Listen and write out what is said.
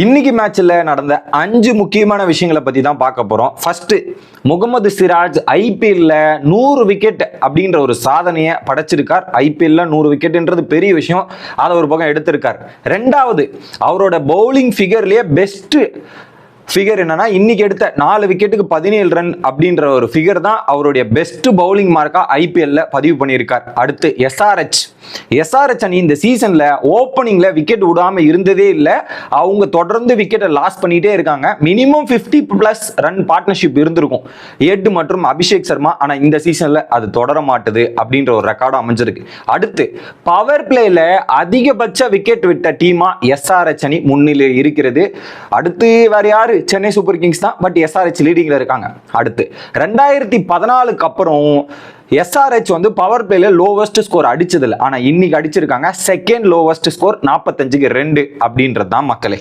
இன்னைக்கு மேட்ச்ல நடந்த 5 முக்கியமான விஷயங்களை பத்தி தான் பார்க்க போறோம். ஃபர்ஸ்ட், முகமது சிராஜ் ஐபிஎல்ல 100 விக்கெட் அப்படின்ற ஒரு சாதனையை படைச்சிருக்கார். ஐபிஎல்ல 100 விக்கெட்ன்றது பெரிய விஷயம், அதை ஒரு பக்கம் எடுத்திருக்கார். ரெண்டாவது, அவரோட பவுலிங் ஃபிகர்லயே பெஸ்ட் ஃபிகர் என்னன்னா, இன்னைக்கு எடுத்த 4 விக்கெட்டுக்கு 17 ரன் அப்படின்ற ஒரு ஃபிகர் தான் அவருடைய பெஸ்ட் பவுலிங் மார்க்கா ஐபிஎல்ல பதிவு பண்ணியிருக்கார். அடுத்து எஸ்ஆர்எச் அணி இந்த சீசன்ல ஓப்பனிங்ல விக்கெட் விடாம இருந்ததே இல்லை. அவங்க தொடர்ந்து விக்கெட்டை லாஸ் பண்ணிட்டே இருக்காங்க. மினிமம் 50+ ரன் பார்ட்னர்ஷிப் இருந்திருக்கும் எட் மற்றும் அபிஷேக் சர்மா. ஆனா இந்த சீசன்ல அது தொடர மாட்டுது அப்படின்ற ஒரு ரெக்கார்டும் அமைஞ்சிருக்கு. அடுத்து, பவர் பிளேல அதிகபட்ச விக்கெட் விட்ட டீமா எஸ்ஆர்எச் அணி முன்னிலை இருக்கிறது. அடுத்து வேற யாரு? சென்னை சூப்பர் கிங்ஸ் தான். பட் எஸ்ஆர்எச் லீடிங்ல இருக்காங்க. அடுத்து 2014க்கு அப்புறம் எஸ்ஆர்எச் வந்து பவர் பிளேல லோவஸ்ட் ஸ்கோர் அடிச்சதில்லை. ஆனா இன்னைக்கு அடிச்சிருக்காங்க செகண்ட் லோவஸ்ட் ஸ்கோர் 45க்கு 2 அப்படின்றது தான் மக்களே.